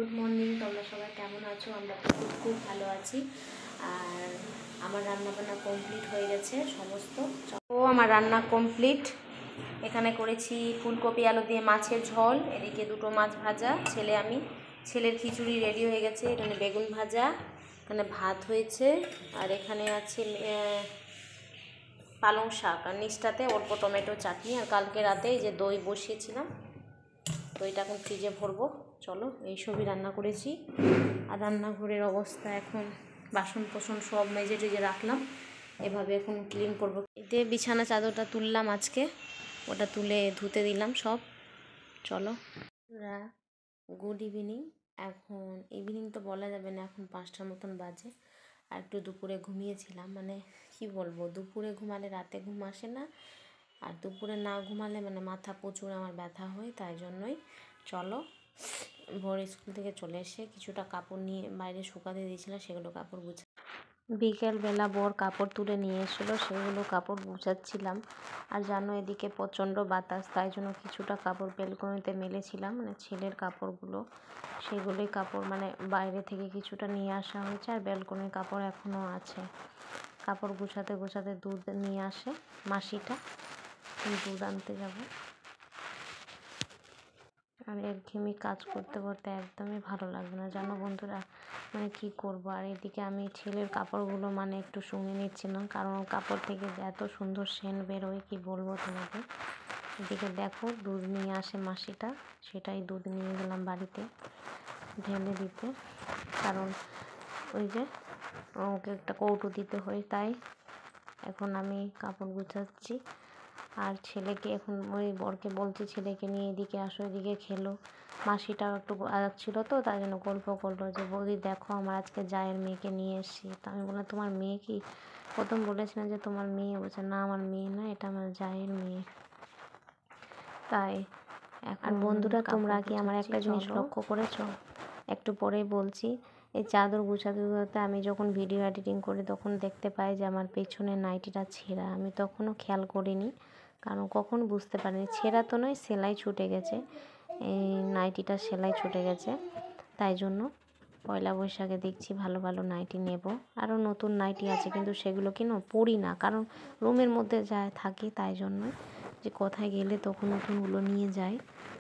Good morning. তোমরা সবাই কেমন আছো? আমরা তো খুব ভালো আছি। আর আমার রান্নাবান্না কমপ্লিট হয়ে গেছে সমস্ত। আমার রান্না কমপ্লিট। এখানে করেছি ফুলকপি আলু দিয়ে মাছের ঝোল, এদিকে দুটো মাছ ভাজা, ছেলের খিচুড়ি রেডি হয়ে গেছে, এখানে বেগুন ভাজা, এখানে ভাত হয়েছে, আর এখানে আছে পালং শাক, আর নিচটাতে অল্প টমেটো চাটনি। আর কালকে রাতে এই যে দই বসিয়েছিলাম, দইটা এখন ফ্রিজে ভরবো। চলো, এইসবই রান্না করেছি। আর রান্নাঘরের অবস্থা এখন বাসন কোসন সব মেজে টেজে রাখলাম, এভাবে এখন ক্লিন করবো। এতে বিছানা চাদরটা তুললাম আজকে, ওটা তুলে ধুতে দিলাম সব। চলো, গুড ইভিনিং। এখন ইভিনিং তো বলা যাবে না, এখন 5টার মতন বাজে। আর একটু দুপুরে ঘুমিয়েছিলাম, মানে কি বলবো, দুপুরে ঘুমালে রাতে ঘুম আসে না, আর দুপুরে না ঘুমালে মানে মাথা প্রচুর আমার ব্যথা হয়। তাই জন্যই চলো, ভোর স্কুল থেকে চলে এসে কিছুটা কাপড় নিয়ে বাইরে শুকাতে দিয়েছিলাম, সেগুলো কাপড় গুছা। বিকেলবেলা বর কাপড় তুলে নিয়ে এসেছিলো, সেগুলো কাপড় গুছাচ্ছিলাম। আর জানো, এদিকে প্রচণ্ড বাতাস, তাই জন্য কিছুটা কাপড় বেলকনিতে মেলেছিলাম, মানে ছেলের কাপড়গুলো, সেগুলোই কাপড় মানে বাইরে থেকে কিছুটা নিয়ে আসা হয়েছে। আর বেলকনির কাপড় এখনও আছে। কাপড় গুছাতে গুছাতে দুধ নিয়ে আসে মাসিটা, দুধ আনতে যাব। আর একঘেয়েমি কাজ করতে করতে একদমই ভালো লাগবে না, জানো বন্ধুরা, মানে কি করব। আর এদিকে আমি ছেলের কাপড়গুলো মানে একটু শুঙে নিচ্ছিলাম, কারণ কাপড় থেকে এত সুন্দর সেন্ট বেরোয়, কি বলবো তোমাকে। এদিকে দেখো, দুধ নিয়ে আসে মাসিটা, সেটাই দুধ নিয়ে গেলাম বাড়িতে ঢেলে দিতে, কারণ ওই যে ওকে একটা কৌটো দিতে হয়, তাই এখন আমি কাপড় গুছাচ্ছি। আর ছেলেকে এখন ওই বরকে বলছি, ছেলেকে নিয়ে এদিকে আসো, এদিকে খেলো। মাসিটাও একটু ছিল তো, তাই জন্য গল্প করলো যে বৌদি দেখো, আমার আজকে জায়ের মেয়েকে নিয়ে এসেছি। তা আমি বললাম, তোমার মেয়ে কি? প্রথম বলেছিলাম যে তোমার মেয়ে, বলছে না আমার মেয়ে না, এটা আমার জায়ের মেয়ে। তাই আর বন্ধুরা, তোমরা কি আমার একটা জিনিস লক্ষ্য করেছো? একটু পরেই বলছি। এই চাদর গুছাতে গুছাতে আমি যখন ভিডিও এডিটিং করি, তখন দেখতে পাই যে আমার পেছনে নাইটিটা ছেঁড়া। আমি তখনও খেয়াল করিনি, কারণ কখন বুঝতে পারিনি। ছেঁড়া তো নয়, সেলাই ছুটে গেছে, এই নাইটিটা সেলাই ছুটে গেছে। তাই জন্য পয়লা বৈশাখে দেখছি ভালো ভালো নাইটি নেব। আরও নতুন নাইটি আছে, কিন্তু সেগুলো কিনো পরি না, কারণ রুমের মধ্যে যায় থাকি, তাই জন্যই যে কোথায় গেলে তখন নতুনগুলো নিয়ে যাই।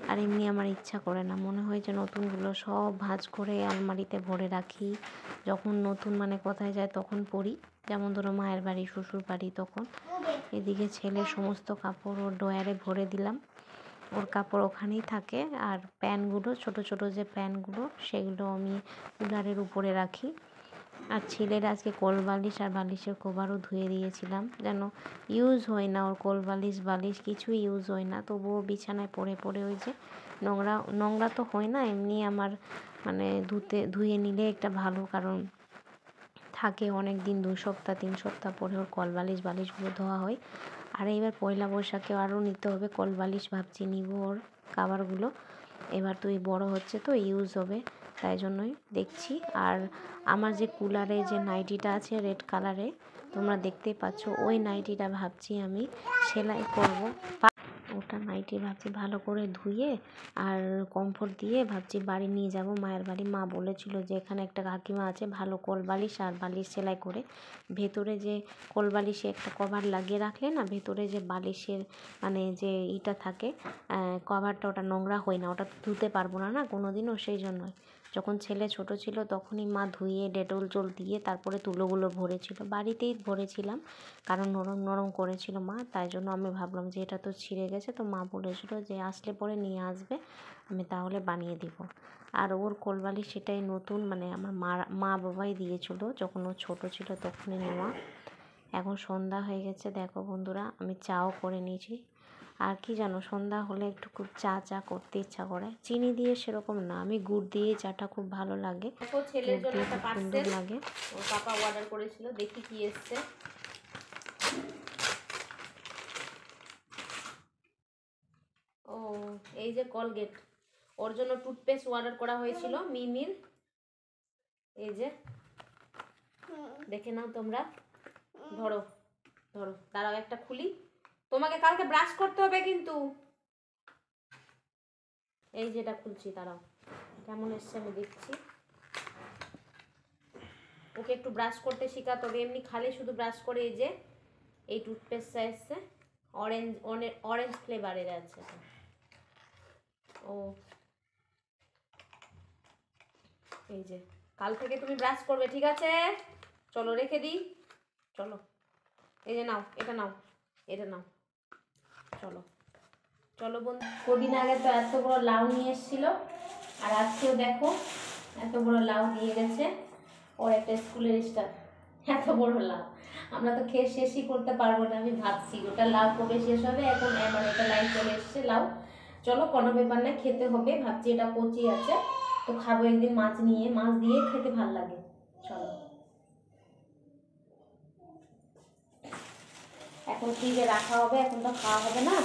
আর এমনি আমার ইচ্ছা করে না, মনে হয় যে নতুনগুলো সব ভাঁজ করে আলমারিতে ভরে রাখি, যখন নতুন মানে কোথায় যায় তখন পরি। যেমন ধরো মায়ের বাড়ি, শ্বশুর বাড়ি, তখন। এদিকে ছেলের সমস্ত কাপড় ওর ড্রয়ারে ভরে দিলাম, ওর কাপড় ওখানেই থাকে। আর প্যান্টগুলো, ছোট ছোট যে প্যান্টগুলো, সেগুলো আমি কুলারের উপরে রাখি। আর ছেলের আজকে কোল বালিশ আর বালিশের কভারও ধুয়ে দিয়েছিলাম, যেন ইউজ হয় না, ওর কোল বালিশ বালিশ কিছুই ইউজ হয় না, তবুও বিছানায় পড়ে পড়ে ওই যে নোংরা নোংরা তো হয় না, এমনি আমার মানে ধুয়ে নিলে একটা ভালো, কারণ থাকে অনেক দিন, 2 সপ্তাহ 3 সপ্তাহ পরে ওর কল বালিশ বালিশগুলো ধোয়া হয়। আর এবার পয়লা বৈশাখে আরও নিতে হবে কল বালিশ, ভাবছি নিব ওর কাভারগুলো। এবার তুই বড় হচ্ছে তো ইউজ হবে, তাই জন্যই দেখছি। আর আমার যে কুলারে যে নাইটিটা আছে রেড কালারে, তোমরা দেখতেই পাচ্ছ, ওই নাইটিটা ভাবছি আমি সেলাই করব। ওটা নাইটি ভাবছি ভালো করে ধুয়ে আর কমফোর্ট দিয়ে ভাবছি বাড়ি নিয়ে যাব, মায়ের বাড়ি। মা বলেছিল যে এখানে একটা কাকিমা আছে, ভালো কোল বালিশ আর বালিশ সেলাই করে, ভেতরে যে কোল বালিশে একটা কভার লাগিয়ে রাখলে না, ভেতরে যে বালিশের মানে যে ইটা থাকে কভারটা, ওটা নোংরা হয় না, ওটা ধুতে পারবো না কোনো দিনও। সেই জন্যই যখন ছেলে ছোট ছিল তখনই মা ধুয়ে ডেটল জল দিয়ে তারপরে তুলোগুলো ভরেছিল, বাড়িতেই ভরেছিলাম, কারণ নরম নরম করেছিল মা। তাই জন্য আমি ভাবলাম যে এটা তো ছিঁড়ে গেছে, তো মা বলেছিল যে আসলে পরে নিয়ে আসবে, আমি তাহলে বানিয়ে দিব। আর ওর কোলবালিশ সেটাই নতুন, মানে আমার মা বাবাই দিয়েছিল যখন ও ছোটো ছিল, তখনই নেওয়া। এখন সন্ধ্যা হয়ে গেছে, দেখো বন্ধুরা, আমি চাও করে নিয়েছি। আর কি জানো, সন্ধ্যা হলে একটু খুব চা করতে ইচ্ছা করে, চিনি দিয়ে সেরকম না, আমি গুড় দিয়ে চাটা খুব ভালো লাগে, ছেলের জন্য একটা সুন্দর লাগে। ওর পাপা অর্ডার করেছিল, দেখি কি এসছে। ও, এই যে কলগেট, ওর জন্য টুথপেস্ট অর্ডার করা হয়েছিল মিমির, এই যে দেখে নাও তোমরা। ধরো ধরো, দাঁড়াও একটা খুলি, তোমাকে কালকে ব্রাশ করতে হবে কিন্তু। এই যেটা খুলছি, দাঁড়াও। কেমন এসছে আমি দেখছি। ওকে একটু ব্রাশ করতে শেখাতে হবে, এমনি খালি শুধু ব্রাশ করে। এই যে এই টুথপেস্টটা এসছে, অরেঞ্জ ফ্লেভারের আছে। ও এই যে কাল থেকে তুমি ব্রাশ করবে, ঠিক আছে? চলো রেখে দিই, চলো। এই যে নাও, এটা নাও, এটা নাও, চলো চলো বন্ধু। কদিন আগে তো এত বড় লাউ নিয়ে এসেছিল, আর আজকেও দেখো এত বড় লাউ দিয়ে গেছে। ওর একটা স্কুলের স্টাফ, এত বড় লাউ আমরা তো খেয়ে শেষই করতে পারবো না। আমি ভাবছি ওটা লাউ কবে শেষ হবে। এখন আমার এটা লাইন চলে এসছে লাউ। চলো কোনো ব্যাপার না, খেতে হবে। ভাবছি এটা কচি আছে তো খাবো একদিন মাছ নিয়ে, মাছ দিয়ে খেতে ভাল লাগে। চলো এখন ফ্রিজে রাখা হবে, এখন তো খাওয়া হবে না,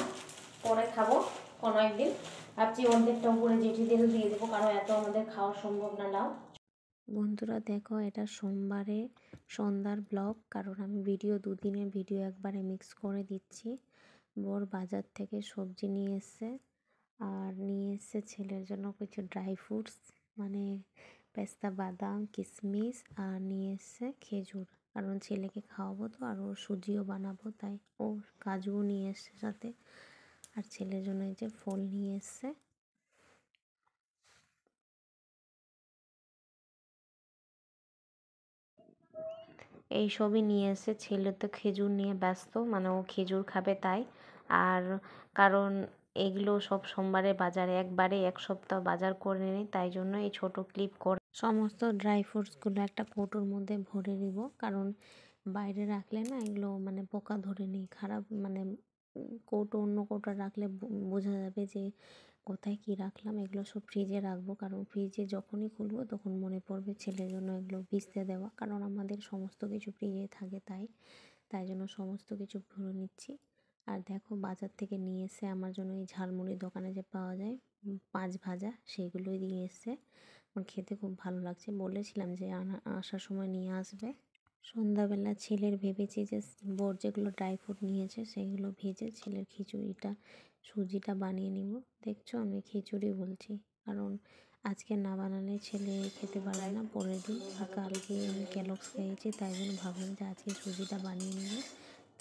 পরে খাবো কোনো একদিন। ভাবছি অর্ধেকটা উপরে জেঠিদের দিয়ে দেবো, কারণ এত আমাদের খাওয়া সম্ভব না লাউ। বন্ধুরা দেখো, এটা সোমবারে সন্ধ্যার ব্লগ, কারণ আমি ভিডিও দুদিনের ভিডিও একবারে মিক্স করে দিচ্ছি। বর বাজার থেকে সবজি নিয়ে এসছে, আর নিয়ে এসছে ছেলের জন্য কিছু ড্রাই ফ্রুটস, মানে পেস্তা বাদাম কিশমিশ, আর নিয়ে এসছে খেজুর, কারণ ছেলেকে খাওয়াবো তো, আর ওর সুজিও বানাবো, তাই ও কাজুও নিয়ে এসছে সাথে। আর ছেলের জন্য এই যে ফল নিয়ে এসছে। এইসবই নিয়ে এসে। ছেলে তো খেজুর নিয়ে ব্যস্ত, মানে ও খেজুর খাবে তাই। আর কারণ এগুলো সব সোমবারে বাজারে একবারে এক সপ্তাহ বাজার করে নিই, তাই জন্য এই ছোট ক্লিপ করে সমস্ত ড্রাই ফ্রুটসগুলো একটা কৌটোর মধ্যে ভরে নিব, কারণ বাইরে রাখলে না এগুলো মানে পোকা ধরে নিই, খারাপ মানে কৌটো অন্য কৌটো রাখলে বোঝা যাবে যে কোথায় কি রাখলাম। এগুলো সব ফ্রিজে রাখবো, কারণ ফ্রিজে যখনই খুলবো তখন মনে পড়বে ছেলের জন্য এগুলো ভিজতে দেওয়া, কারণ আমাদের সমস্ত কিছু ফ্রিজে থাকে, তাই জন্য সমস্ত কিছু ভরে নিচ্ছি। আর দেখো বাজার থেকে নিয়ে এসে আমার জন্য এই ঝালমুড়ির দোকানে যে পাওয়া যায় পাঁচ ভাজা, সেইগুলোই দিয়ে এসছে। আমার খেতে খুব ভালো লাগছে, বলেছিলাম যে আসার সময় নিয়ে আসবে। সন্ধ্যাবেলা ছেলের ভেবেছি যে বর যেগুলো ড্রাই ফ্রুট নিয়েছে সেগুলো ভেজে ছেলের খিচুড়িটা সুজিটা বানিয়ে নিব। দেখছো আমি খিচুড়ি বলছি, কারণ আজকে না বানালে ছেলে খেতে পারবে না পরের দিন। আর কালকে আমি ক্যালক্স খেয়েছি, তাই জন্য ভাবলাম যে আজকে সুজিটা বানিয়ে নিব।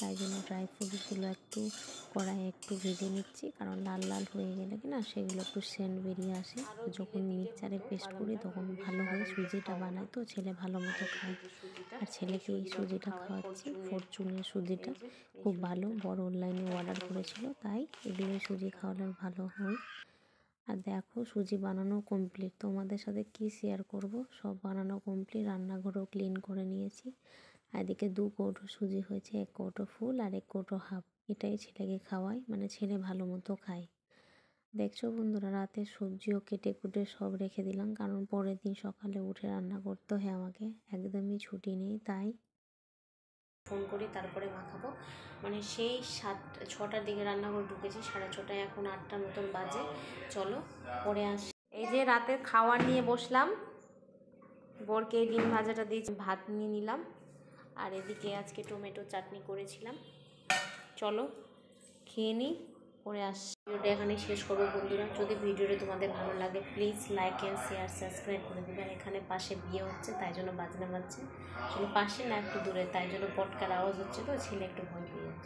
তাই জন্য ড্রাই ফ্রুটসগুলো একটু কড়াইয়ে একটু ভেজে নিচ্ছি, কারণ লাল লাল হয়ে গেলে কি না সেগুলো একটু সেন্ট বেরিয়ে আসে। যখন মিক্সচারে পেস্ট করি তখন ভালো হয়, সুজিটা বানায় তো ছেলে ভালো মতো খায়। আর ছেলেকে এই সুজিটা খাওয়াচ্ছি, ফরচুনের সুজিটা খুব ভালো, বড় অনলাইনে অর্ডার করেছিল, তাই এগুলো সুজি খাওয়ালে ভালো হয়। আর দেখো সুজি বানানো কমপ্লিট, তোমাদের সাথে কি শেয়ার করব, সব বানানো কমপ্লিট, রান্নাঘরও ক্লিন করে নিয়েছি। আর এদিকে 2 কৌটো সুজি হয়েছে, 1 কৌটো ফুল আর 1 কৌটো হাফ, এটাই ছেলেকে খাওয়াই, মানে ছেলে ভালো মতো খায়। দেখছো বন্ধুরা, রাতে সবজিও কেটে কুটে সব রেখে দিলাম, কারণ পরের দিন সকালে উঠে রান্না করতে হয় আমাকে, একদমই ছুটি নেই। তাই ফোন করি তারপরে মাখাবো, মানে সেই 6টার দিকে রান্নাঘর ঢুকেছি, 6:30, এখন 8টার মতন বাজে। চলো পরে আসি। এই যে রাতে খাওয়ার নিয়ে বসলাম, বরকে ডিম ভাজাটা দিয়ে ভাত নিয়ে নিলাম, আর এদিকে আজকে টমেটো চাটনি করেছিলাম। চলো খেয়ে নিই, পরে আসছি। ভিডিওটা এখানে শেষ করবো বন্ধুরা। যদি ভিডিওটা তোমাদের ভালো লাগে please like and share subscribe করে দেবে। এখানে পাশে বিয়ে হচ্ছে, তাই জন্য বাজনা বাজছে, আসলে পাশে না একটু দূরে, তাই জন্য পটকার আওয়াজ হচ্ছে, তো ছেলে একটু ভয় পেয়ে যাচ্ছে।